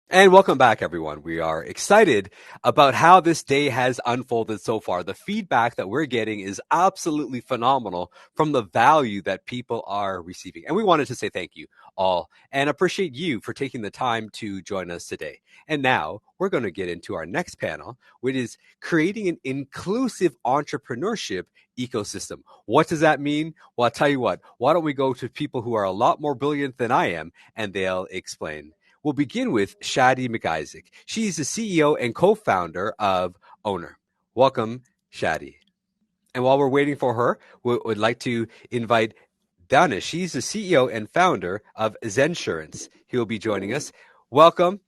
And welcome back, everyone. We are excited about how this day has unfolded so far. The feedback that we're getting is absolutely phenomenal from the value that people are receiving. And we wanted to say thank you all and appreciate you for taking the time to join us today. And now we're going to get into our next panel, which is creating an inclusive entrepreneurship ecosystem. What does that mean? Well, I'll tell you what, why don't we go to people who are a lot more brilliant than I am, and they'll explain. We'll begin with Shadi McIsaac. She's the CEO and co-founder of Owner. Welcome, Shadi. And while we're waiting for her, we would like to invite Danish. She's the CEO and founder of Zensurance. He will be joining us. Welcome.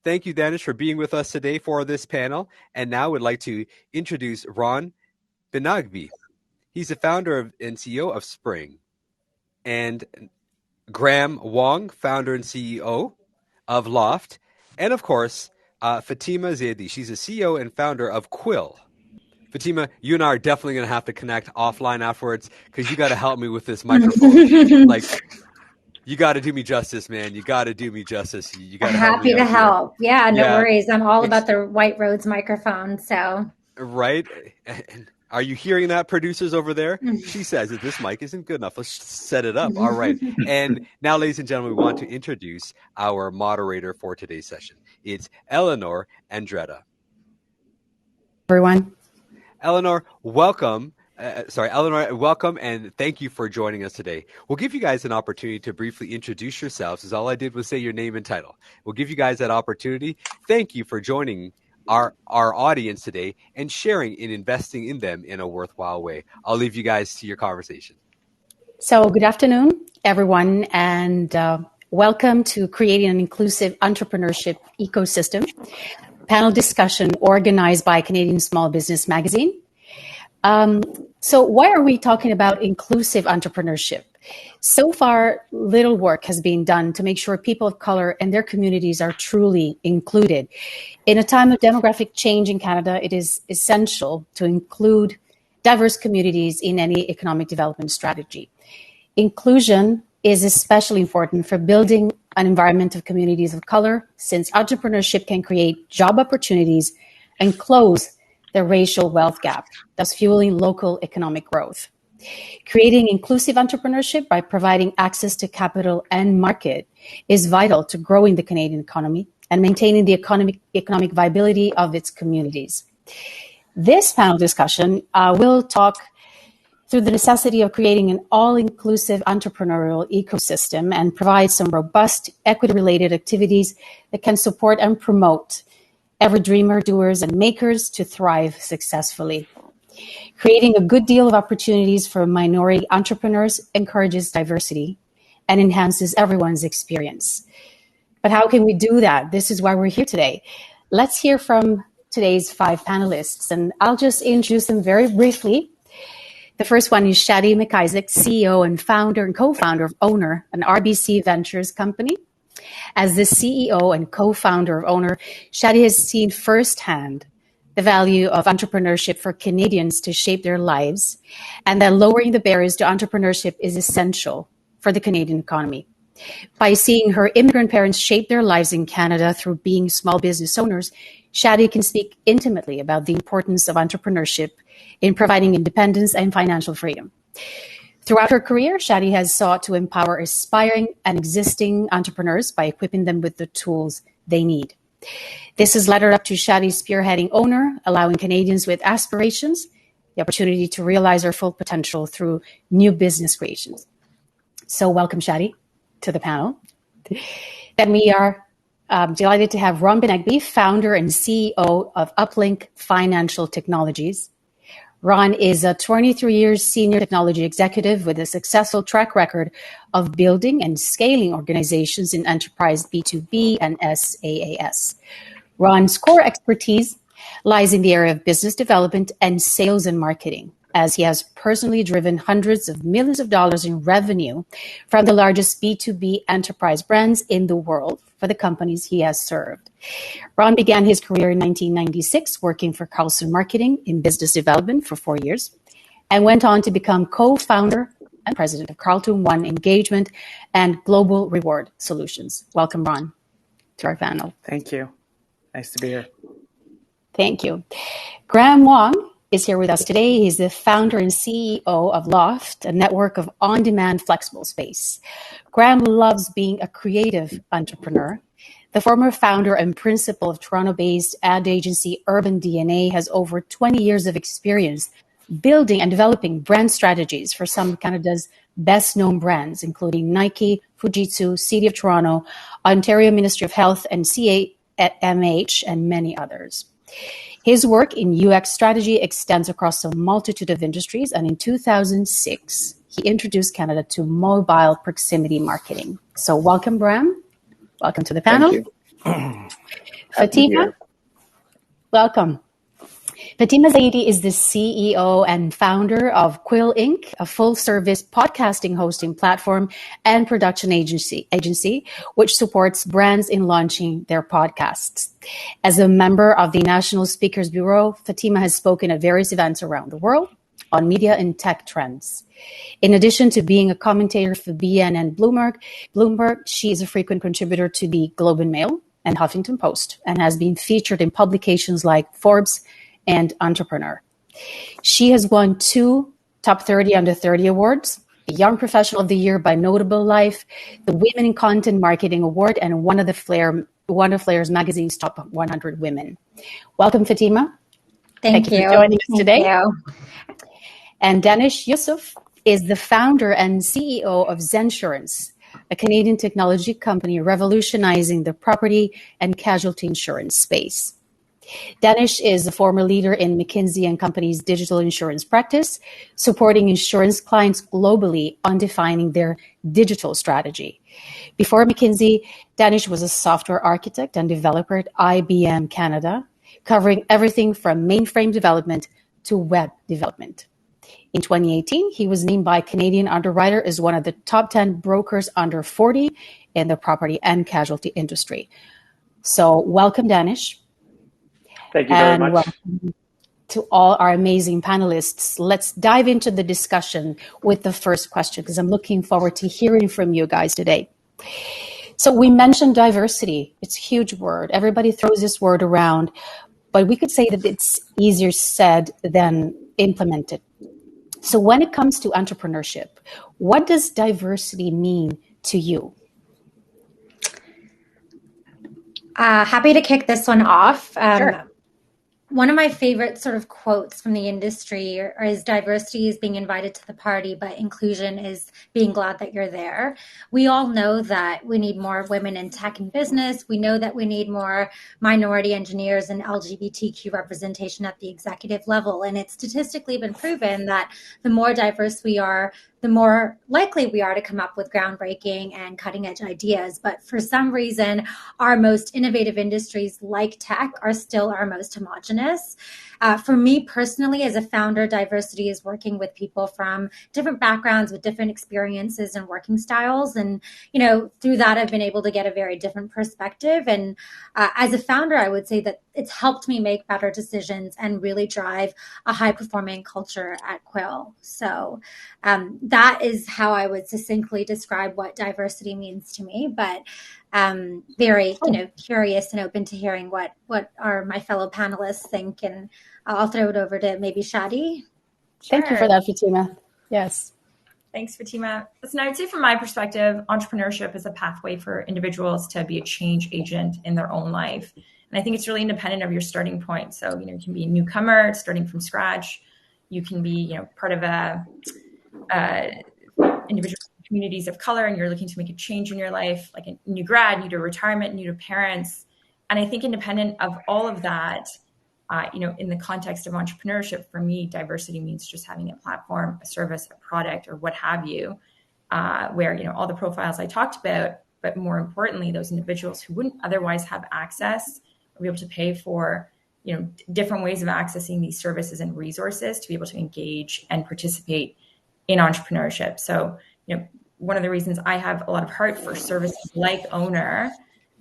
Thank you, Danish, for being with us today for this panel. And now we'd like to introduce Ron Benagbi. He's the founder and CEO of Spring. And Graham Wong, founder and CEO of Loft, and of course, Fatima Zaidi. She's the CEO and founder of Quill. Fatima, you and I are definitely going to have to connect offline afterwards because you got to help me with this microphone. Like, you got to do me justice, man. You got to do me justice. You got to help me Happy to out here. help. Yeah, no worries. I'm all It's- about the White Rhodes microphone. So, right? And are you hearing that, producers over there? She says that this mic isn't good enough. Let's set it up. All right. And now, ladies and gentlemen, we want to introduce our moderator for today's session. It's Eleanor Andretta. Everyone. Eleanor, welcome. Eleanor, welcome, and thank you for joining us today. We'll give you guys an opportunity to briefly introduce yourselves, as all I did was say your name and title. We'll give you guys that opportunity. Thank you for joining our audience today and sharing and investing in them in a worthwhile way. I'll leave you guys to your conversation. So good afternoon, everyone, and welcome to Creating an Inclusive Entrepreneurship Ecosystem, panel discussion organized by Canadian Small Business Magazine. So why are we talking about inclusive entrepreneurship? So far, little work has been done to make sure people of color and their communities are truly included. In a time of demographic change in Canada, it is essential to include diverse communities in any economic development strategy. Inclusion is especially important for building an environment of communities of color, since entrepreneurship can create job opportunities and close the racial wealth gap, thus fueling local economic growth. Creating inclusive entrepreneurship by providing access to capital and market is vital to growing the Canadian economy and maintaining the economic viability of its communities. This panel discussion will talk through the necessity of creating an all-inclusive entrepreneurial ecosystem and provide some robust, equity-related activities that can support and promote every dreamer, doers, and makers to thrive successfully. Creating a good deal of opportunities for minority entrepreneurs encourages diversity and enhances everyone's experience. But how can we do that? This is why we're here today. Let's hear from today's 5 panelists, and I'll just introduce them very briefly. The first one is Shadi McIsaac, CEO and founder and co-founder of Owner, an RBC Ventures company. As the CEO and co-founder of Owner, Shadi has seen firsthand the value of entrepreneurship for Canadians to shape their lives, and that lowering the barriers to entrepreneurship is essential for the Canadian economy. By seeing her immigrant parents shape their lives in Canada through being small business owners, Shadi can speak intimately about the importance of entrepreneurship in providing independence and financial freedom. Throughout her career, Shadi has sought to empower aspiring and existing entrepreneurs by equipping them with the tools they need. This has led her up to Shadi spearheading Owner, allowing Canadians with aspirations the opportunity to realize their full potential through new business creations. So welcome, Shadi, to the panel. Then we are delighted to have Ron Benagbi, founder and CEO of Uplink Financial Technologies. Ron is a 23 years senior technology executive with a successful track record of building and scaling organizations in enterprise B2B and SaaS. Ron's core expertise lies in the area of business development and sales and marketing, as he has personally driven hundreds of millions of dollars in revenue from the largest B2B enterprise brands in the world for the companies he has served. Ron began his career in 1996 working for Carlson Marketing in business development for 4 years, and went on to become co-founder and president of Carlton One Engagement and Global Reward Solutions. Welcome, Ron, to our panel. Thank you. Nice to be here. Thank you. Graham Wong is here with us today. He's the founder and CEO of Loft, a network of on-demand flexible space. Graham loves being a creative entrepreneur. The former founder and principal of Toronto-based ad agency Urban DNA has over 20 years of experience building and developing brand strategies for some of Canada's best-known brands, including Nike, Fujitsu, City of Toronto, Ontario Ministry of Health, and CAMH, and many others. His work in UX strategy extends across a multitude of industries, and in 2006, he introduced Canada to mobile proximity marketing. So welcome, Graham. Welcome to the panel. Thank you. Fatima, welcome. Fatima Zaidi is the CEO and founder of Quill Inc., a full-service podcasting hosting platform and production agency, which supports brands in launching their podcasts. As a member of the National Speakers Bureau, Fatima has spoken at various events around the world on media and tech trends. In addition to being a commentator for BN and Bloomberg, she is a frequent contributor to the Globe and Mail and Huffington Post and has been featured in publications like Forbes and Entrepreneur. She has won 2 Top 30 Under 30 awards, the Young Professional of the Year by Notable Life, the Women in Content Marketing Award, and one of Flair's magazine's Top 100 Women. Welcome, Fatima. Thank you for joining us today. You. And Danish Yusuf is the founder and CEO of Zensurance, a Canadian technology company revolutionizing the property and casualty insurance space. Danish is a former leader in McKinsey & Company's digital insurance practice, supporting insurance clients globally on defining their digital strategy. Before McKinsey, Danish was a software architect and developer at IBM Canada, covering everything from mainframe development to web development. In 2018, he was named by Canadian Underwriter as one of the top 10 brokers under 40 in the property and casualty industry. So welcome, Danish. Thank you very and much. Welcome to all our amazing panelists. Let's dive into the discussion with the first question, because I'm looking forward to hearing from you guys today. So we mentioned diversity. It's a huge word. Everybody throws this word around, but we could say that it's easier said than implemented. So when it comes to entrepreneurship, what does diversity mean to you? Happy to kick this one off. Sure. One of my favorite sort of quotes from the industry is diversity is being invited to the party, but inclusion is being glad that you're there. We all know that we need more women in tech and business. We know that we need more minority engineers and LGBTQ representation at the executive level. And it's statistically been proven that the more diverse we are, the more likely we are to come up with groundbreaking and cutting edge ideas. But for some reason, our most innovative industries like tech are still our most homogenous. For me personally, as a founder, diversity is working with people from different backgrounds with different experiences and working styles. And, through that, I've been able to get a very different perspective. And as a founder, I would say that it's helped me make better decisions and really drive a high performing culture at Quill. So that is how I would succinctly describe what diversity means to me. But very, curious and open to hearing what are my fellow panelists think. And I'll throw it over to maybe Shadi. Sure. Thank you for that, Fatima. Yes. Thanks, Fatima. Listen, I would say from my perspective, entrepreneurship is a pathway for individuals to be a change agent in their own life. And I think it's really independent of your starting point. So, you can be a newcomer starting from scratch. You can be, part of individual communities of color, and you're looking to make a change in your life, like a new grad, new to retirement, new to parents. And I think independent of all of that, in the context of entrepreneurship, for me, diversity means just having a platform, a service, a product, or what have you, where, all the profiles I talked about, but more importantly, those individuals who wouldn't otherwise have access or be able to pay for, different ways of accessing these services and resources to be able to engage and participate in entrepreneurship. So, one of the reasons I have a lot of heart for services like Owner,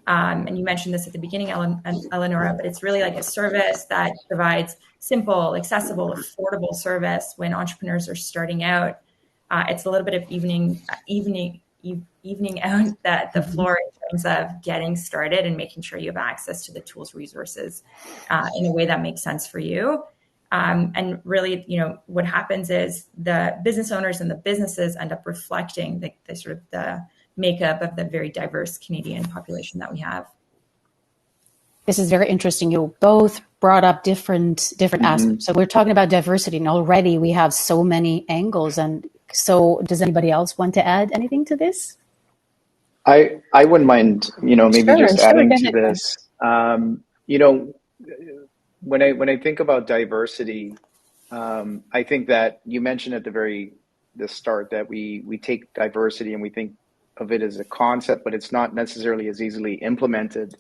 and you mentioned this at the beginning, Eleonora, but it's really like a service that provides simple, accessible, affordable service when entrepreneurs are starting out. It's a little bit of evening evening out the floor in terms of getting started and making sure you have access to the tools, resources in a way that makes sense for you. And really, what happens is the business owners and the businesses end up reflecting the sort of the makeup of the very diverse Canadian population that we have. This is very interesting. You both brought up different aspects. So we're talking about diversity, and already we have so many angles. And so, does anybody else want to add anything to this? I wouldn't mind, maybe just adding to this. When I think about diversity, I think that you mentioned at the start that we take diversity and we think of it as a concept, but it's not necessarily as easily implemented.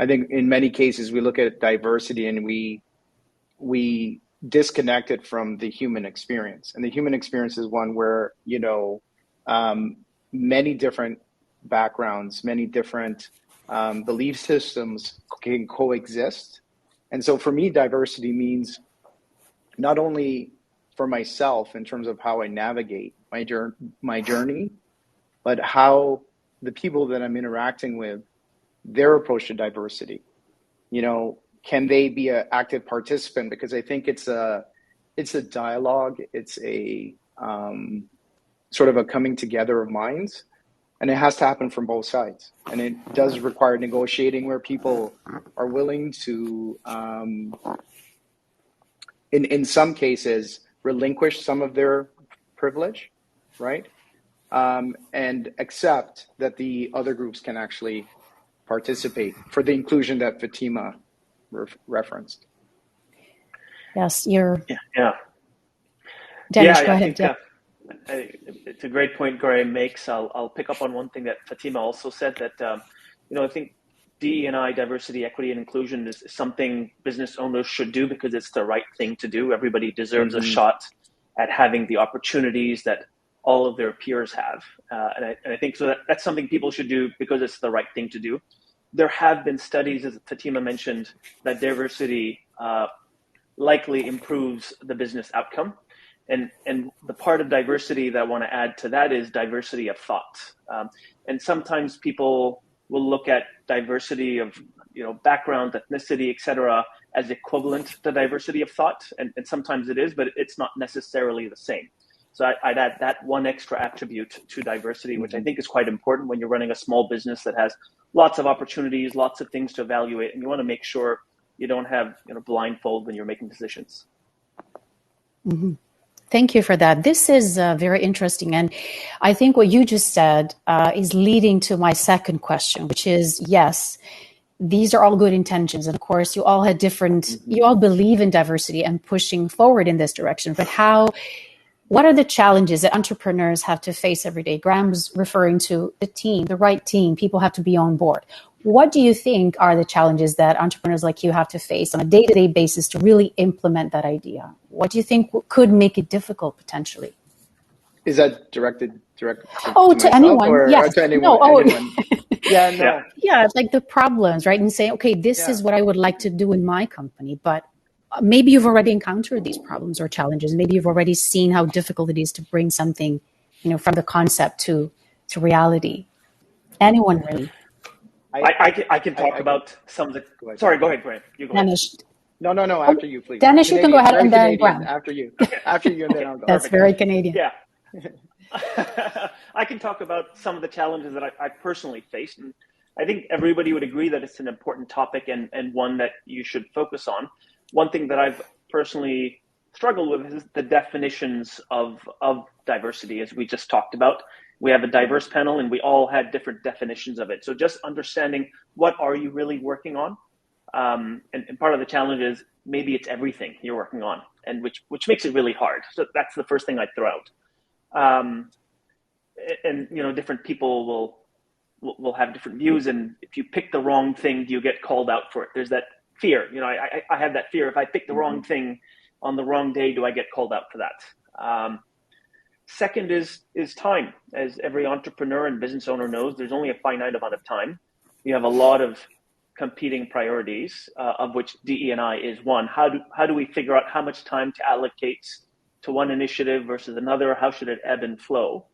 I think in many cases we look at diversity and we disconnect it from the human experience. And the human experience is one where, many different backgrounds, many different belief systems can coexist. And so for me, diversity means not only for myself in terms of how I navigate my journey, but how the people that I'm interacting with, their approach to diversity. Can they be an active participant? Because I think it's a dialogue. It's a sort of a coming together of minds, and it has to happen from both sides. And it does require negotiating where people are willing to, in some cases, relinquish some of their privilege, right? And accept that the other groups can actually participate for the inclusion that Fatima referenced. Yes, you're. Yeah. Dennis, go ahead. It's a great point Graham makes. I'll pick up on one thing that Fatima also said, that I think DE&I, diversity, equity, and inclusion is something business owners should do because it's the right thing to do. Everybody deserves a shot at having the opportunities that all of their peers have. And I think so that's something people should do because it's the right thing to do. There have been studies, as Fatima mentioned, that diversity likely improves the business outcome. And the part of diversity that I want to add to that is diversity of thought. And sometimes people will look at diversity of background, ethnicity, et cetera, as equivalent to diversity of thought. And sometimes it is, but it's not necessarily the same. So I'd add that one extra attribute to diversity, which I think is quite important when you're running a small business that has lots of opportunities, lots of things to evaluate, and you want to make sure you don't have blindfold when you're making decisions. Mm-hmm. Thank you for that. This is very interesting. And I think what you just said is leading to my second question, which is, yes, these are all good intentions. And of course, you all had you all believe in diversity and pushing forward in this direction. But what are the challenges that entrepreneurs have to face every day? Graham's referring to the team, the right team. People have to be on board. What do you think are the challenges that entrepreneurs like you have to face on a day-to-day basis to really implement that idea? What do you think could make it difficult potentially? Is that directed to myself, anyone? Or yes. to anyone? No, anyone? Yeah, it's like the problems, right? And say, okay, this is what I would like to do in my company, but maybe you've already encountered these problems or challenges. Maybe you've already seen how difficult it is to bring something, from the concept to reality. Anyone really? I can talk about some of the. Sorry, go ahead, Graham. You go ahead. No. After you, please. Dennis, you can go ahead, and then Graham. After you, and then I'll go. That's very Canadian. Yeah. I can talk about some of the challenges that I personally faced, and I think everybody would agree that it's an important topic and one that you should focus on. One thing that I've personally struggled with is the definitions of diversity, as we just talked about. We have a diverse panel and we all had different definitions of it. So just understanding what are you really working on? And part of the challenge is maybe it's everything you're working on, and which makes it really hard. So that's the first thing I'd throw out. And different people will have different views, and if you pick the wrong thing, you get called out for it. There's that fear. I have that fear. If I pick the wrong thing on the wrong day, do I get called out for that? Second is time. As every entrepreneur and business owner knows, there's only a finite amount of time. You have a lot of competing priorities, of which DE&I is one. How do we figure out how much time to allocate to one initiative versus another? How should it ebb and flow?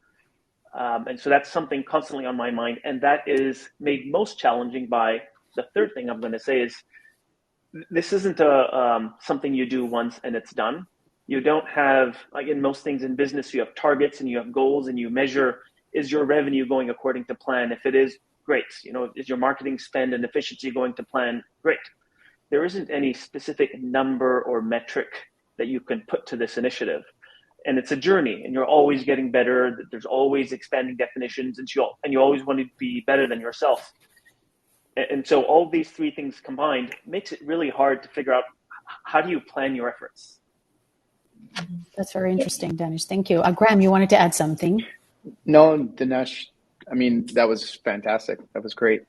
And so that's something constantly on my mind. And that is made most challenging by the third thing I'm going to say is this isn't something you do once and it's done. You don't have, like in most things in business, you have targets and you have goals and you measure, is your revenue going according to plan? If it is, great. Is your marketing spend and efficiency going to plan? Great. There isn't any specific number or metric that you can put to this initiative. And it's a journey and you're always getting better. There's always expanding definitions and you always want to be better than yourself. And so all these three things combined makes it really hard to figure out how do you plan your efforts. That's very interesting, Danish. Thank you. Graham, you wanted to add something? No, Dinesh, I mean, that was fantastic. That was great.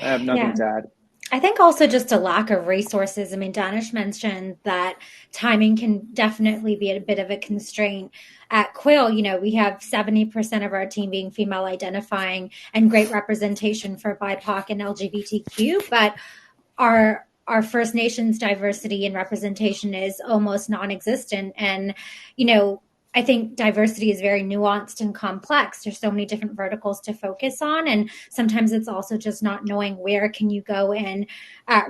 I have nothing to add. I think also just a lack of resources. I mean, Danish mentioned that timing can definitely be a bit of a constraint. At Quill, we have 70% of our team being female identifying and great representation for BIPOC and LGBTQ, but our First Nations diversity and representation is almost non-existent. And, I think diversity is very nuanced and complex. There's so many different verticals to focus on. And sometimes it's also just not knowing where can you go and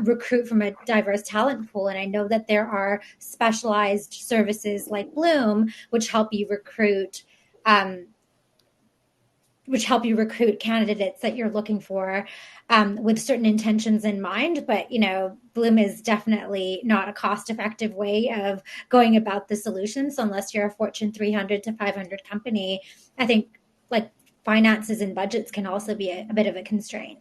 recruit from a diverse talent pool. And I know that there are specialized services like Bloom, which help you recruit candidates that you're looking for with certain intentions in mind. But, Bloom is definitely not a cost-effective way of going about the solution. So unless you're a Fortune 300 to 500 company, I think like finances and budgets can also be a bit of a constraint.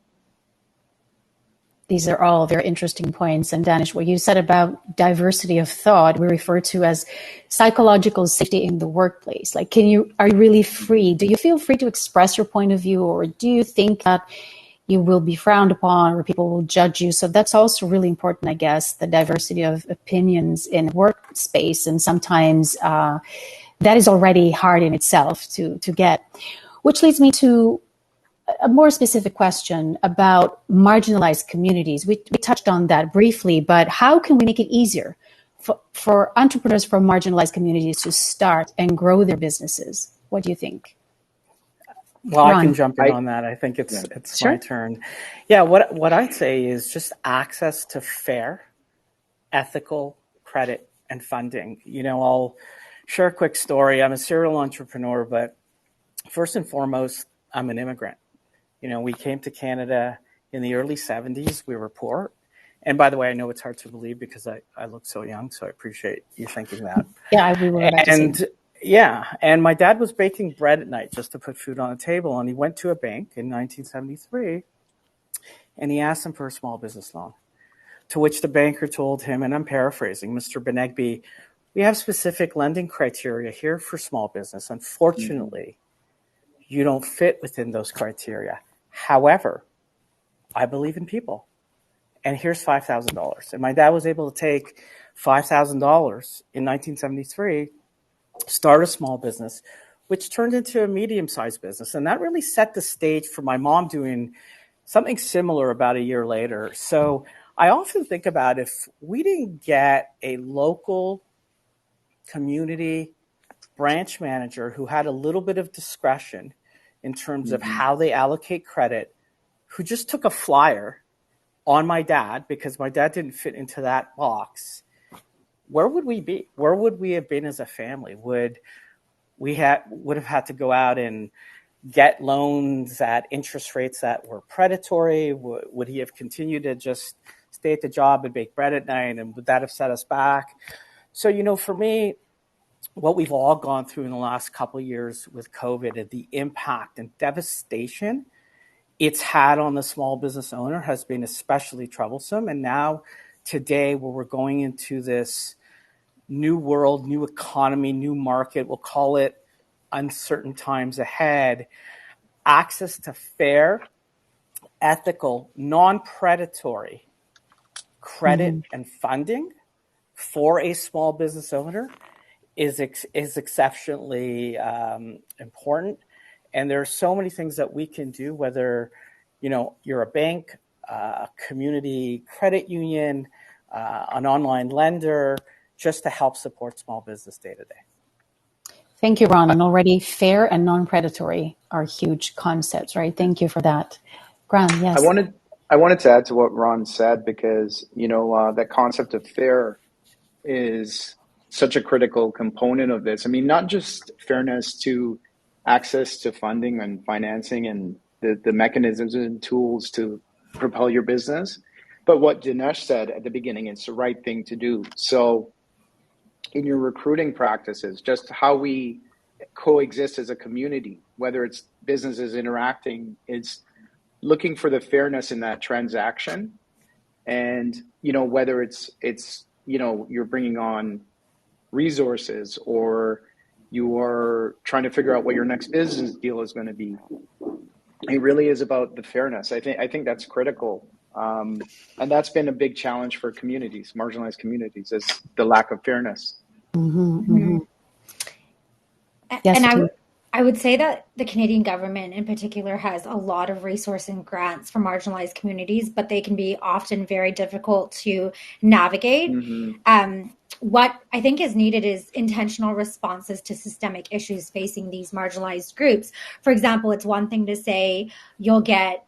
These are all very interesting points. And Danish, what you said about diversity of thought, we refer to as psychological safety in the workplace. Like, are you really free? Do you feel free to express your point of view, or do you think that you will be frowned upon or people will judge you? So that's also really important, I guess, the diversity of opinions in workspace. And sometimes that is already hard in itself to get, which leads me to a more specific question about marginalized communities. We touched on that briefly, but how can we make it easier for entrepreneurs from marginalized communities to start and grow their businesses? What do you think? Well, Ron. I can jump in on that. I think it's my turn. Yeah, what I'd say is just access to fair, ethical credit and funding. I'll share a quick story. I'm a serial entrepreneur, but first and foremost, I'm an immigrant. We came to Canada in the early 70s. We were poor. And by the way, I know it's hard to believe because I look so young, so I appreciate you thinking that. Yeah, we were about to say. Yeah, and my dad was baking bread at night just to put food on the table, and he went to a bank in 1973, and he asked him for a small business loan, to which the banker told him, and I'm paraphrasing, Mr. Benegby, we have specific lending criteria here for small business. Unfortunately, you don't fit within those criteria. However, I believe in people, and here's $5,000. And my dad was able to take $5,000 in 1973, start a small business, which turned into a medium-sized business. And that really set the stage for my mom doing something similar about a year later. So I often think about if we didn't get a local community branch manager who had a little bit of discretion in terms of how they allocate credit, who just took a flyer on my dad because my dad didn't fit into that box, where would we be? Where would we have been as a family? Would have had to go out and get loans at interest rates that were predatory? Would he have continued to just stay at the job and bake bread at night? And would that have set us back? So, for me, what we've all gone through in the last couple of years with COVID and the impact and devastation it's had on the small business owner has been especially troublesome. And now today, where we're going into this new world, new economy, new market, we'll call it uncertain times ahead, access to fair, ethical, non-predatory credit and funding for a small business owner is exceptionally important. And there are so many things that we can do, whether you're a bank, a community credit union, an online lender, just to help support small business day to day. Thank you, Ron. And already fair and non-predatory are huge concepts, right? Thank you for that. Graham, yes. I wanted to add to what Ron said because, that concept of fair is such a critical component of this. I mean, not just fairness to access to funding and financing and the mechanisms and tools to propel your business, but what Dinesh said at the beginning, it's the right thing to do. So in your recruiting practices, just how we coexist as a community, whether it's businesses interacting, it's looking for the fairness in that transaction. And, whether it's you're bringing on resources or you are trying to figure out what your next business deal is going to be. It really is about the fairness. I think that's critical. And that's been a big challenge for communities, marginalized communities, is the lack of fairness. Yes, And I would say that the Canadian government in particular has a lot of resource and grants for marginalized communities, but they can be often very difficult to navigate. What I think is needed is intentional responses to systemic issues facing these marginalized groups. For example, it's one thing to say you'll get,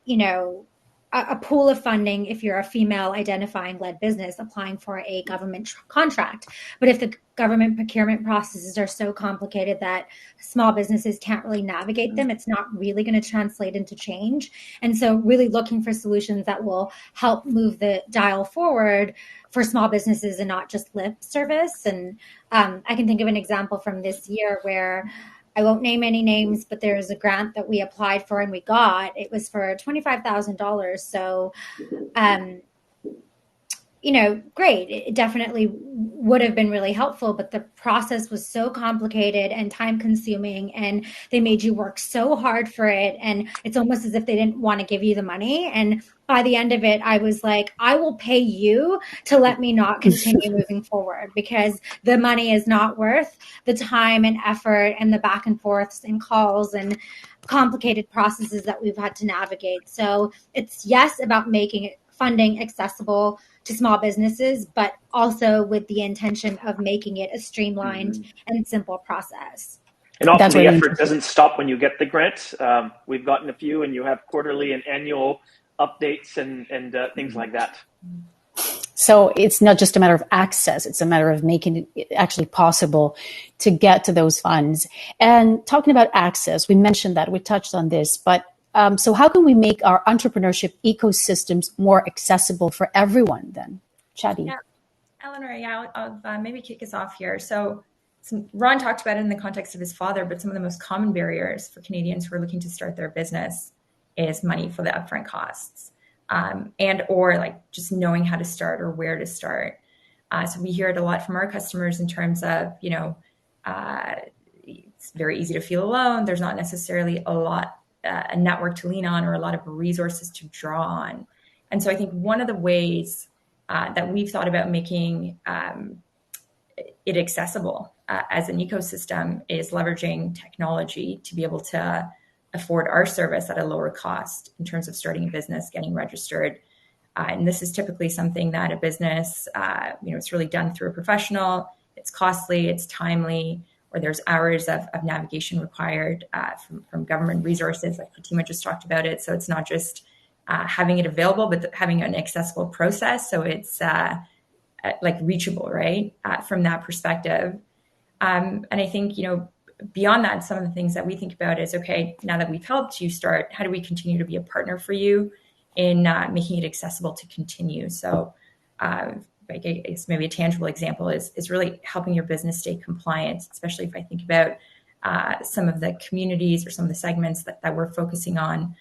a pool of funding if you're a female identifying led business applying for a government contract. But if the government procurement processes are so complicated that small businesses can't really navigate them, it's not really going to translate into change. And so really looking for solutions that will help move the dial forward for small businesses and not just lip service. And I can think of an example from this year where I won't name any names, but there's a grant that we applied for and we got. It was for $25,000. So, great. It definitely would have been really helpful, but the process was so complicated and time consuming, and they made you work so hard for it. And it's almost as if they didn't want to give you the money. And by the end of it, I was like, I will pay you to let me not continue moving forward because the money is not worth the time and effort and the back and forths and calls and complicated processes that we've had to navigate. So it's yes about making funding accessible to small businesses, but also with the intention of making it a streamlined and simple process. And often the effort doesn't stop when you get the grant. We've gotten a few, and you have quarterly and annual updates and things like that. So it's not just a matter of access, it's a matter of making it actually possible to get to those funds. And talking about access, we mentioned that, we touched on this, but so how can we make our entrepreneurship ecosystems more accessible for everyone then? Chadi? Yeah, Eleanor, I'll maybe kick us off here. So Ron talked about it in the context of his father, but some of the most common barriers for Canadians who are looking to start their business is money for the upfront costs, and or like just knowing how to start or where to start. So we hear it a lot from our customers in terms of, it's very easy to feel alone. There's not necessarily a network to lean on or a lot of resources to draw on. And so I think one of the ways that we've thought about making it accessible as an ecosystem is leveraging technology to be able to afford our service at a lower cost in terms of starting a business, getting registered. And this is typically something that a business, it's really done through a professional, it's costly, it's timely, or there's hours of navigation required from government resources, like Fatima just talked about it. So it's not just having it available, but having an accessible process. So it's like reachable, right? From that perspective. And I think, beyond that, some of the things that we think about is, okay, now that we've helped you start, how do we continue to be a partner for you in making it accessible to continue? So I guess maybe a tangible example is really helping your business stay compliant, especially if I think about some of the communities or some of the segments that we're focusing on.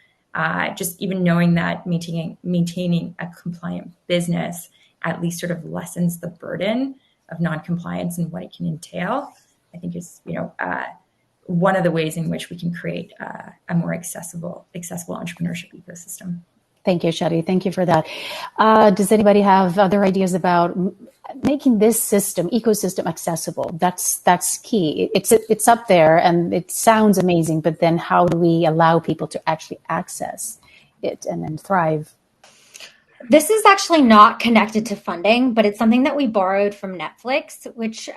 Just even knowing that maintaining a compliant business at least sort of lessens the burden of non-compliance and what it can entail, I think is, one of the ways in which we can create a more accessible entrepreneurship ecosystem. Thank you, Chadi. Thank you for that. Does anybody have other ideas about making this ecosystem accessible? That's key. It's up there and it sounds amazing, but then how do we allow people to actually access it and then thrive? This is actually not connected to funding, but it's something that we borrowed from Netflix, which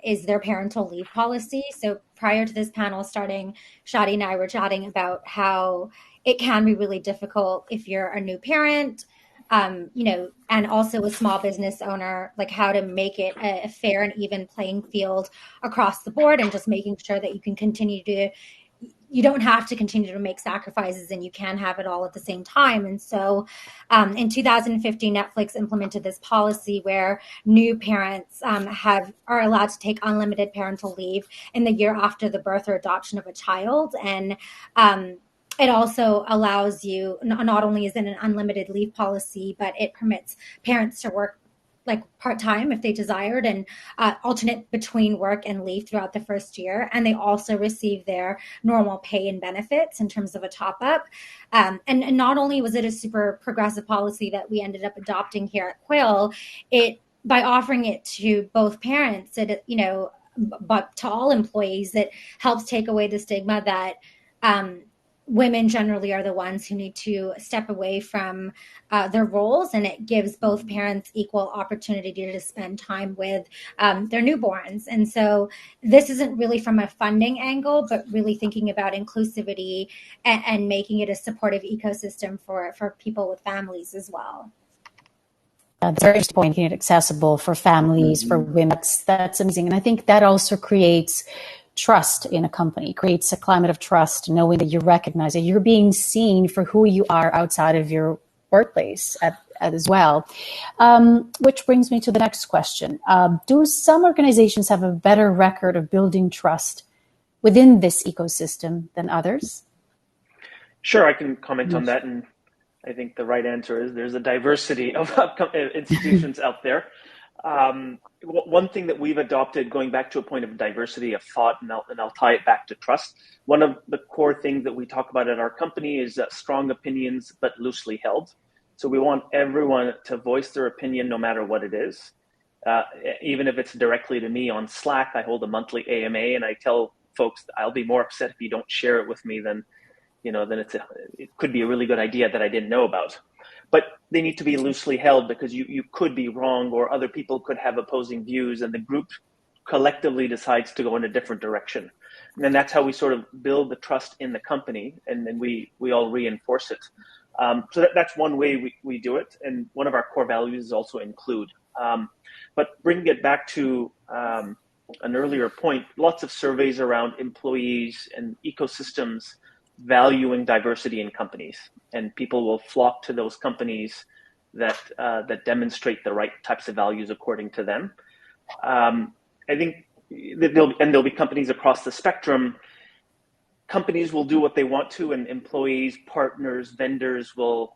is their parental leave policy. So prior to this panel starting, Shadi and I were chatting about how it can be really difficult if you're a new parent, and also a small business owner, like how to make it a fair and even playing field across the board, and just making sure that you don't have to continue to make sacrifices and you can have it all at the same time. And so in 2015, Netflix implemented this policy where new parents are allowed to take unlimited parental leave in the year after the birth or adoption of a child. And it also allows you, not only is it an unlimited leave policy, but it permits parents to work like part-time if they desired, and alternate between work and leave throughout the first year. And they also receive their normal pay and benefits in terms of a top-up. And not only was it a super progressive policy that we ended up adopting here at Quill, by offering it to both parents, but to all employees, it helps take away the stigma that women generally are the ones who need to step away from their roles, and it gives both parents equal opportunity to spend time with their newborns. And so this isn't really from a funding angle, but really thinking about inclusivity and making it a supportive ecosystem for people with families as well. That's a very interesting point, making it accessible for families, for women. That's amazing. And I think that also creates trust in a company, creates a climate of trust, knowing that you recognize that you're being seen for who you are outside of your workplace as well. Which brings me to the next question. Do some organizations have a better record of building trust within this ecosystem than others? Sure, I can comment on that. And I think the right answer is there's a diversity of institutions out there. One thing that we've adopted, going back to a point of diversity of thought, and I'll tie it back to trust. One of the core things that we talk about at our company is strong opinions, but loosely held. So we want everyone to voice their opinion no matter what it is. Even if it's directly to me on Slack, I hold a monthly AMA and I tell folks I'll be more upset if you don't share it with me than it could be a really good idea that I didn't know about. But they need to be loosely held because you could be wrong, or other people could have opposing views, and the group collectively decides to go in a different direction. And then that's how we sort of build the trust in the company, and then we all reinforce it. So that's one way we do it. And one of our core values is also include. But bringing it back to an earlier point, lots of surveys around employees and ecosystems valuing diversity in companies, and people will flock to those companies that demonstrate the right types of values according to them. I think there'll be companies across the spectrum. Companies will do what they want to, and employees, partners, vendors will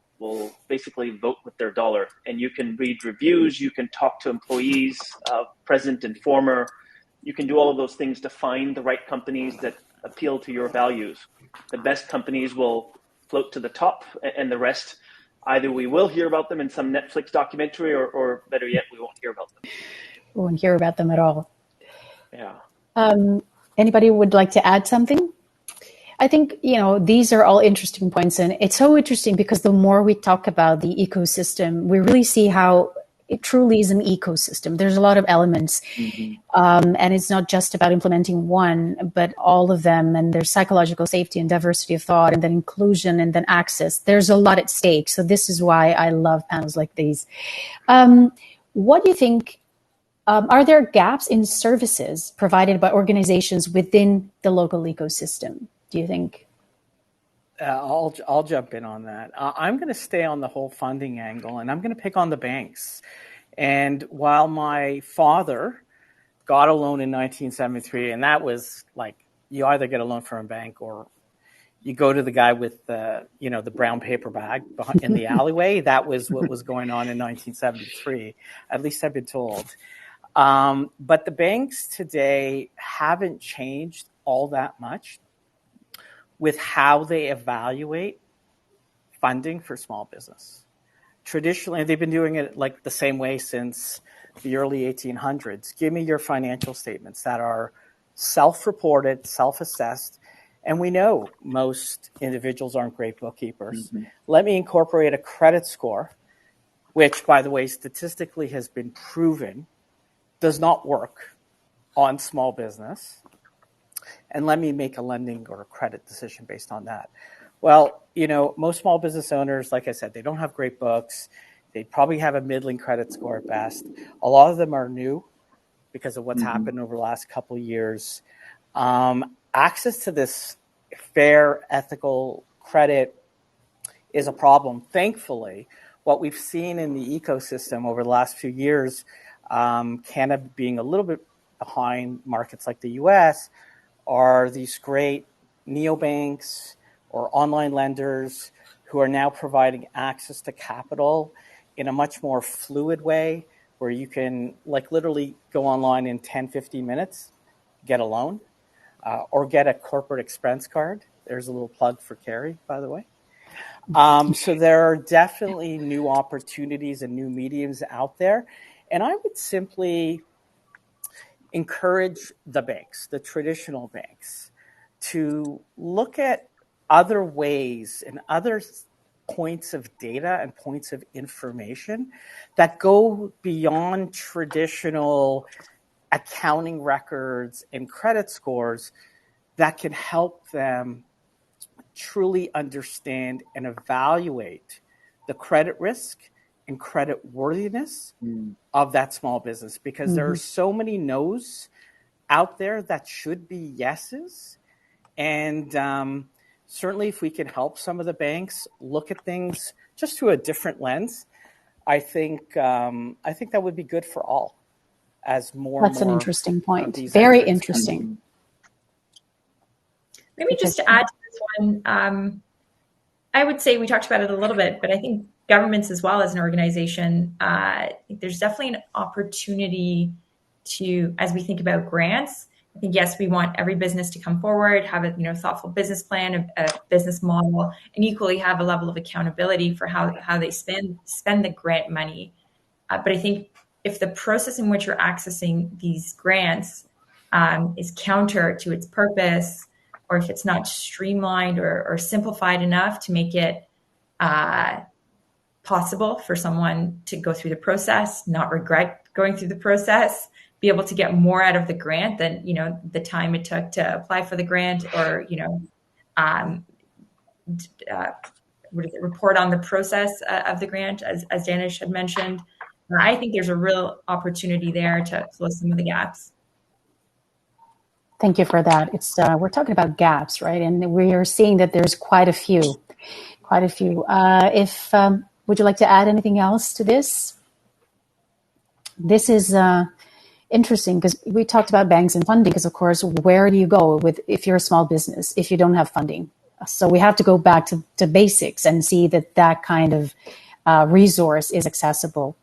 basically vote with their dollar. And you can read reviews, you can talk to employees, present and former. You can do all of those things to find the right companies that appeal to your values. The best companies will float to the top, and the rest, either we will hear about them in some Netflix documentary, or better yet, we won't hear about them. We won't hear about them at all. Yeah. Anybody would like to add something? I think, these are all interesting points, and it's so interesting because the more we talk about the ecosystem, we really see how it truly is an ecosystem. There's a lot of elements, and it's not just about implementing one, but all of them. And there's psychological safety and diversity of thought, and then inclusion, and then access. There's a lot at stake. So this is why I love panels like these. What do you think? Are there gaps in services provided by organizations within the local ecosystem, do you think? I'll jump in on that. I'm going to stay on the whole funding angle, and I'm going to pick on the banks. And while my father got a loan in 1973, and that was like, you either get a loan from a bank or you go to the guy with the brown paper bag in the alleyway. That was what was going on in 1973. At least I've been told. But the banks today haven't changed all that much with how they evaluate funding for small business. Traditionally, they've been doing it like the same way since the early 1800s. Give me your financial statements that are self-reported, self-assessed, and we know most individuals aren't great bookkeepers. Let me incorporate a credit score which, by the way, statistically has been proven does not work on small business. And let me make a lending or a credit decision based on that. Well, most small business owners, like I said, they don't have great books. They probably have a middling credit score at best. A lot of them are new because of what's happened over the last couple of years. Access to this fair, ethical credit is a problem. Thankfully, what we've seen in the ecosystem over the last few years, Canada being a little bit behind markets like the US, are these great neobanks or online lenders who are now providing access to capital in a much more fluid way, where you can literally go online in 10, 15 minutes, get a loan, or get a corporate expense card. There's a little plug for Carrie, by the way. So there are definitely new opportunities and new mediums out there. And I would simply encourage the banks, the traditional banks, to look at other ways and other points of data and points of information that go beyond traditional accounting records and credit scores that can help them truly understand and evaluate the credit risk and credit worthiness of that small business, because there are so many no's out there that should be yeses. And certainly if we can help some of the banks look at things just through a different lens, I think that would be good for all, as more That's and more an interesting point. these Very entrants interesting. Maybe just to add to this one, I would say we talked about it a little bit, but I think governments as well as an organization, I think there's definitely an opportunity to, as we think about grants, I think, yes, we want every business to come forward, have a thoughtful business plan, a business model, and equally have a level of accountability for how they spend the grant money. But I think if the process in which you're accessing these grants is counter to its purpose, or if it's not streamlined or simplified enough to make it possible for someone to go through the process, not regret going through the process, be able to get more out of the grant than the time it took to apply for the grant, or report on the process of the grant, as Danish had mentioned. I think there's a real opportunity there to close some of the gaps. Thank you for that. It's we're talking about gaps, right? And we are seeing that there's quite a few. Would you like to add anything else to this? This is interesting because we talked about banks and funding. Because of course, where do you go if you're a small business if you don't have funding? So we have to go back to basics and see that kind of resource is accessible.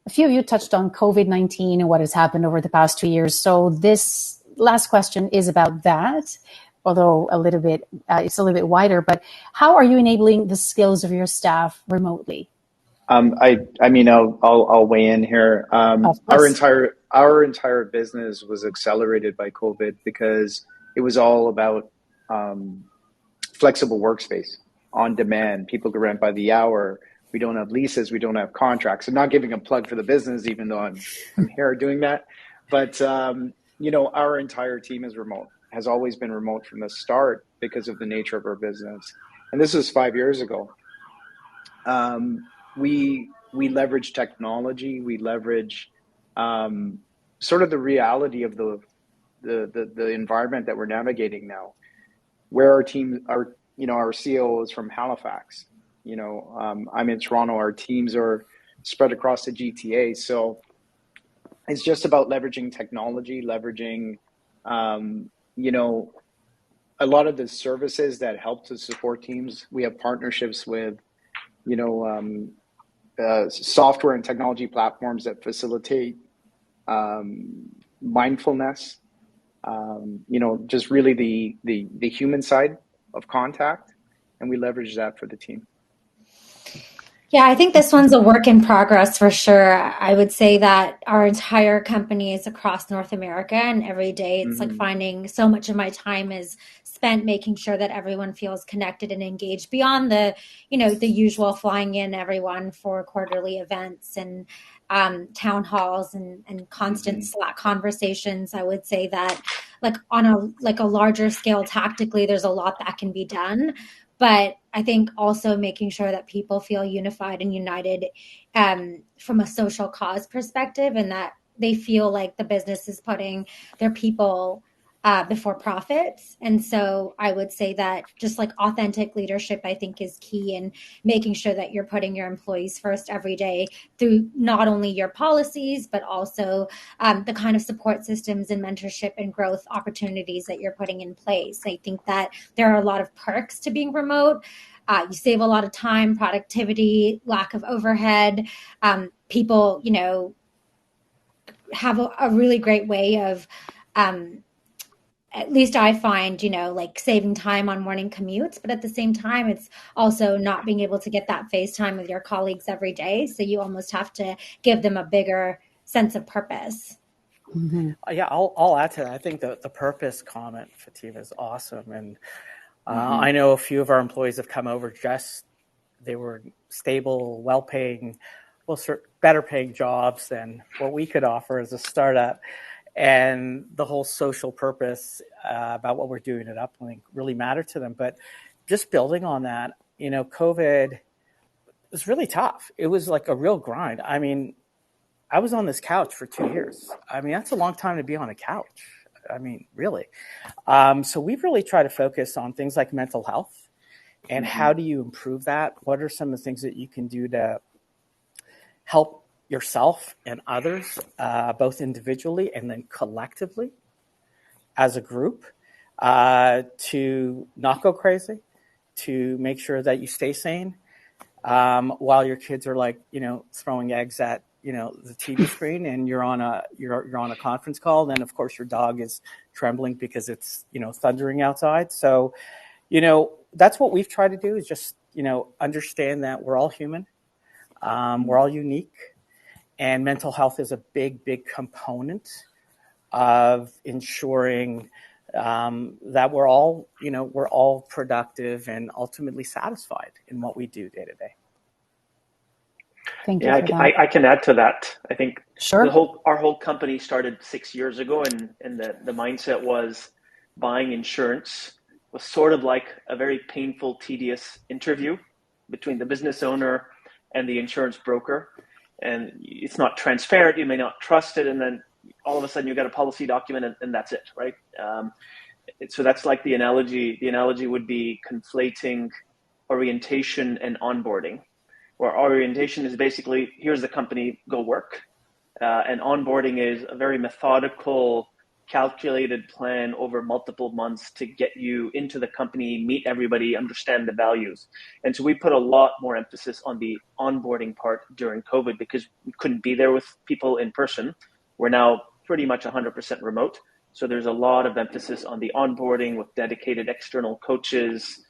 A few of you touched on COVID-19 and what has happened over the past 2 years. So this last question is about that, although it's a little bit wider. But how are you enabling the skills of your staff remotely? I'll weigh in here. Our entire business was accelerated by COVID because it was all about flexible workspace, on demand. People can rent by the hour. We don't have leases. We don't have contracts. I'm not giving a plug for the business, even though I'm here doing that. But our entire team is remote. Has always been remote from the start because of the nature of our business. And this was 5 years ago. We leverage technology. We leverage sort of the reality of the environment that we're navigating now, where our team, our CEO is from Halifax. I'm in Toronto. Our teams are spread across the GTA. So it's just about leveraging technology, leveraging, a lot of the services that help to support teams. We have partnerships with, software and technology platforms that facilitate mindfulness, just really the human side of contact. And we leverage that for the team. Yeah, I think this one's a work in progress for sure. I would say that our entire company is across North America, and every day it's like Mm-hmm. finding so much of my time is spent making sure that everyone feels connected and engaged beyond the usual flying in everyone for quarterly events and town halls and constant Mm-hmm. Slack conversations. I would say that like on a larger scale tactically, there's a lot that can be done. But I think also making sure that people feel unified and united from a social cause perspective, and that they feel like the business is putting their people before profits. And so I would say that just like authentic leadership, I think is key in making sure that you're putting your employees first every day through not only your policies, but also the kind of support systems and mentorship and growth opportunities that you're putting in place. I think that there are a lot of perks to being remote. You save a lot of time, productivity, lack of overhead. People, have a really great way of, at least I find, like saving time on morning commutes. But at the same time, it's also not being able to get that face time with your colleagues every day. So you almost have to give them a bigger sense of purpose. Mm-hmm. Yeah, I'll add to that. I think the purpose comment, Fatima, is awesome. And Mm-hmm. I know a few of our employees have come over they were stable, well-paying, better paying jobs than what we could offer as a startup. And the whole social purpose about what we're doing at Uplink really mattered to them. But just building on that, COVID was really tough. It was like a real grind. I mean, I was on this couch for 2 years. I mean, that's a long time to be on a couch. I mean, really. So we've really tried to focus on things like mental health and how do you improve that? What are some of the things that you can do to help yourself and others, both individually and then collectively as a group, to not go crazy, to make sure that you stay sane, while your kids are throwing eggs at the TV screen and you're on a conference call. Then of course your dog is trembling because it's thundering outside. So that's what we've tried to do, is just understand that we're all human, we're all unique, and mental health is a big component of ensuring that we're all productive and ultimately satisfied in what we do day to day. Thank you Yeah, for that. I can add to that. I think Sure. our whole company started 6 years ago, and the mindset was buying insurance was sort of like a very painful, tedious interview between the business owner and the insurance broker. And it's not transparent, you may not trust it, and then all of a sudden you get a policy document and that's it, right? So that's like the analogy. The analogy would be conflating orientation and onboarding, where orientation is basically, here's the company, go work. And onboarding is a very methodical, calculated plan over multiple months to get you into the company, meet everybody, understand the values. And so we put a lot more emphasis on the onboarding part during COVID because we couldn't be there with people in person. We're now pretty much 100% remote. So there's a lot of emphasis on the onboarding with dedicated external coaches,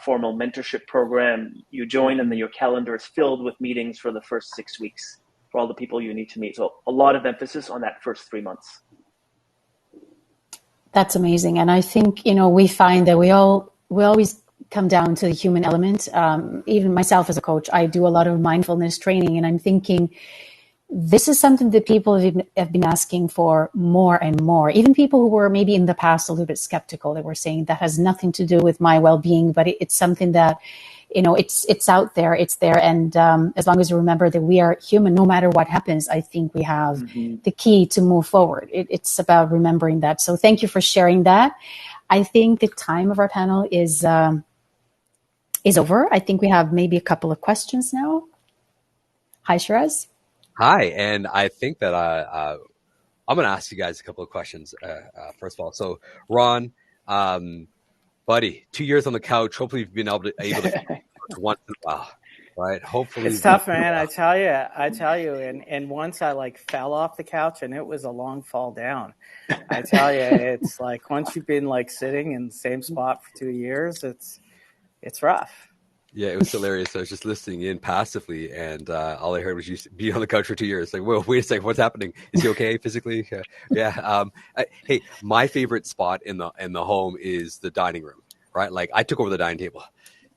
formal mentorship program. You join and then your calendar is filled with meetings for the first 6 weeks for all the people you need to meet. So a lot of emphasis on that first 3 months. That's amazing. And I think, we find that we always come down to the human element. Even myself as a coach, I do a lot of mindfulness training, and I'm thinking this is something that people have been asking for more and more. Even people who were maybe in the past a little bit skeptical, they were saying that has nothing to do with my well-being, but it's something that, it's out there, it's there. And as long as you remember that we are human, no matter what happens, I think we have the key to move forward. It's about remembering that. So thank you for sharing that. I think the time of our panel is over. I think we have maybe a couple of questions now. Hi, Shiraz. Hi, and I think that I'm going to ask you guys a couple of questions. First of all, so Ron, buddy, 2 years on the couch. Hopefully, you've been able to once in a while, right? Hopefully, It's tough, man. I tell you. And once I fell off the couch, and it was a long fall down. I tell you, it's like once you've been sitting in the same spot for 2 years, it's rough. Yeah, it was hilarious. I was just listening in passively, and all I heard was you be on the couch for 2 years. Like, whoa, wait a second, what's happening? Is he okay physically? Yeah. Hey, my favorite spot in the home is the dining room. Right, like I took over the dining table,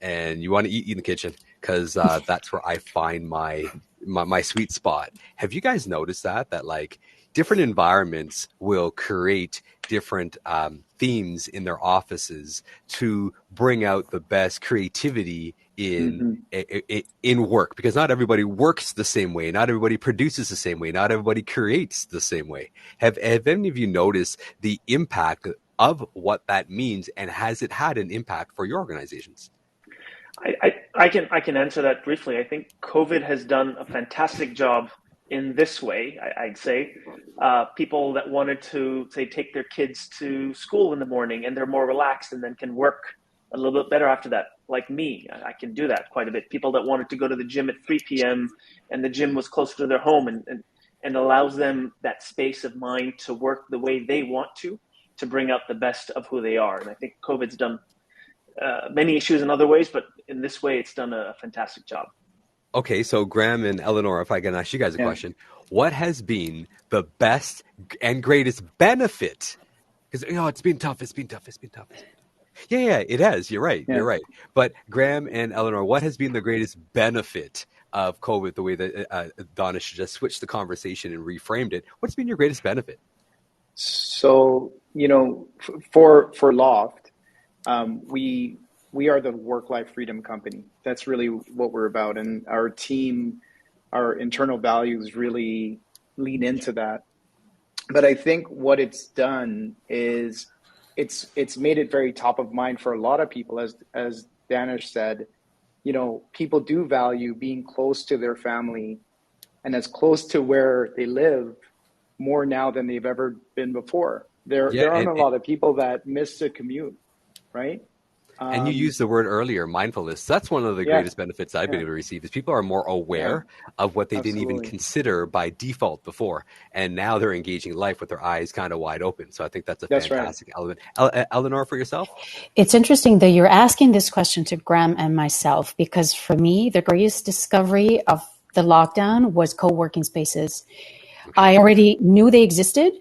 and you want to eat in the kitchen because that's where I find my sweet spot. Have you guys noticed that like different environments will create different themes in their offices to bring out the best creativity Mm-hmm. in work, because not everybody works the same way, not everybody produces the same way, not everybody creates the same way. Have any of you noticed the impact of what that means, and has it had an impact for your organizations? I can answer that briefly. I think COVID has done a fantastic job in this way. I'd say people that wanted to say take their kids to school in the morning and they're more relaxed and then can work a little bit better after that. Like me, I can do that quite a bit. People that wanted to go to the gym at 3 p.m. and the gym was closer to their home and allows them that space of mind to work the way they want to bring out the best of who they are. And I think COVID's done many issues in other ways, but in this way, it's done a fantastic job. Okay, so Graham and Eleanor, if I can ask you guys a Yeah. question, what has been the best and greatest benefit? Because it's been tough, it's been tough, it's been tough. Yeah, it has. You're right. Yeah. You're right. But Graham and Eleanor, what has been the greatest benefit of COVID? The way that Donna just switched the conversation and reframed it. What's been your greatest benefit? So, for Loft, we are the work-life freedom company. That's really what we're about, and our team, our internal values really lean into that. But I think what it's done is it's made it very top of mind for a lot of people, as Danish said. People do value being close to their family and as close to where they live more now than they've ever been before. Yeah, There aren't a lot of people that miss the commute, right? and you used the word earlier, mindfulness. That's one of the Yeah, greatest benefits I've been yeah, able to receive is people are more yeah, aware of what they didn't even absolutely. consider by default before. And now they're engaging life with their eyes kind of wide open. So I think that's a That's right. fantastic element. Eleanor, for yourself? It's interesting that you're asking this question to Graham and myself, because for me, the greatest discovery of the lockdown was co-working spaces. Okay. I already knew they existed,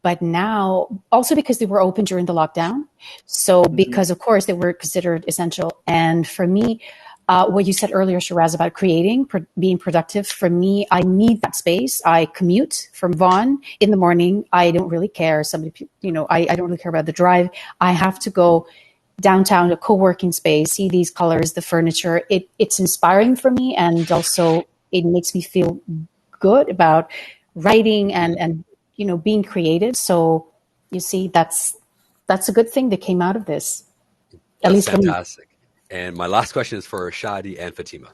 but now also because they were open during the lockdown. So because of course they were considered essential. And for me, what you said earlier, Shiraz, about creating, being productive, for me, I need that space. I commute from Vaughan in the morning. I don't really care. I don't really care about the drive. I have to go downtown, a co-working space, see these colors, the furniture. It's inspiring for me. And also it makes me feel good about writing and being creative. So you see, that's a good thing that came out of this, at That's least for me. fantastic. And my last question is for Shadi and Fatima.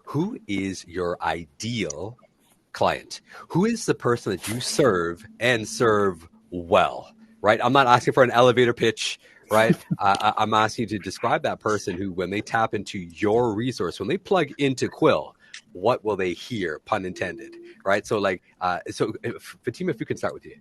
Who is your ideal client? Who is the person that you serve and serve well, right? I'm not asking for an elevator pitch, right? I'm asking you to describe that person who, when they tap into your resource, when they plug into Quill, what will they hear, pun intended, right? So Fatima, if we can start with you.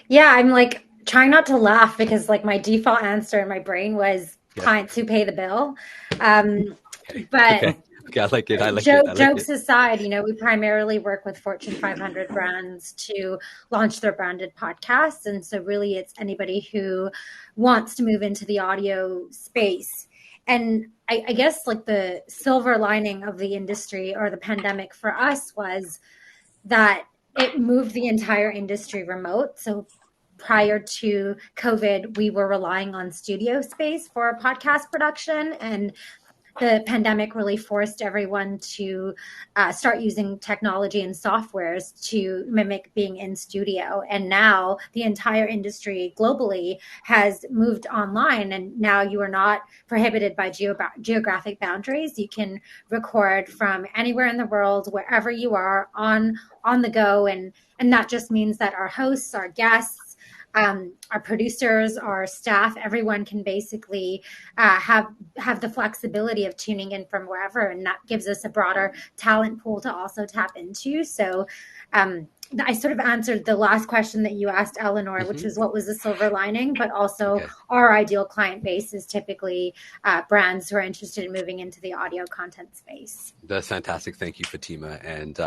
Yeah, I'm like trying not to laugh because like my default answer in my brain was Yeah. clients who pay the bill. Okay. But Okay. I like it. I like it. Jokes aside, we primarily work with Fortune 500 brands to launch their branded podcasts. And so really it's anybody who wants to move into the audio space. And I guess like the silver lining of the industry or the pandemic for us was that it moved the entire industry remote. So prior to COVID, we were relying on studio space for podcast production, and the pandemic really forced everyone to start using technology and softwares to mimic being in studio. And now the entire industry globally has moved online, and now you are not prohibited by geographic boundaries. You can record from anywhere in the world, wherever you are, on the go. And that just means that our hosts, our guests, our producers, our staff, everyone can basically have the flexibility of tuning in from wherever, and that gives us a broader talent pool to also tap into. So I sort of answered the last question that you asked, Eleanor, which was what was the silver lining, but also our ideal client base is typically brands who are interested in moving into the audio content space. That's fantastic. Thank you, Fatima. And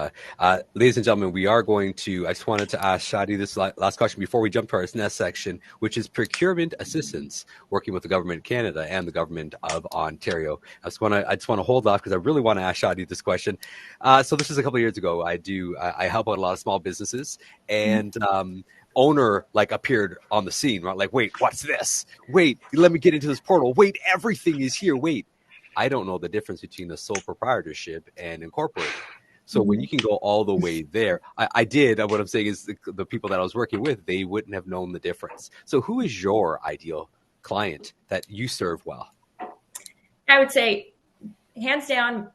ladies and gentlemen, we are going to, I just wanted to ask Shadi this last question before we jump to our next section, which is procurement assistance, working with the government of Canada and the government of Ontario. I just want to hold off because I really want to ask Shadi this question. So this is a couple of years ago. I help out a lot of small businesses, and owner like appeared on the scene, right? Like, wait, what's this? Wait, let me get into this portal. Wait, everything is here. Wait. I don't know the difference between a sole proprietorship and incorporated. So when you can go all the way there, I did. What I'm saying is the people that I was working with, they wouldn't have known the difference. So who is your ideal client that you serve well? I would say, hands down,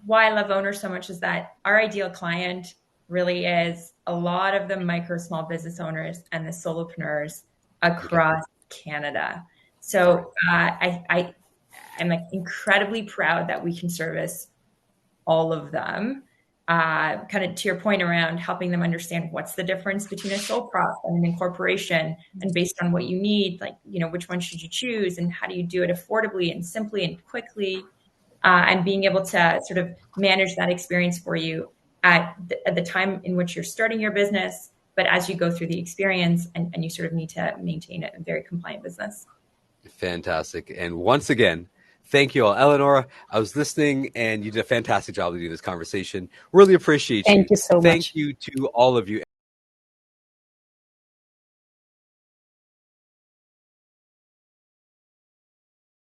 why I love owners so much is that our ideal client really is a lot of the micro small business owners and the solopreneurs across Canada. So I'm incredibly proud that we can service all of them. Kind of to your point around helping them understand what's the difference between a sole prop and an incorporation, and based on what you need, like, which one should you choose and how do you do it affordably and simply and quickly, and being able to sort of manage that experience for you at the time in which you're starting your business, but as you go through the experience and you sort of need to maintain a very compliant business. Fantastic. And once again, thank you all. Eleanor, I was listening and you did a fantastic job leading this conversation. Really appreciate you. Thank you so much. Thank you to all of you.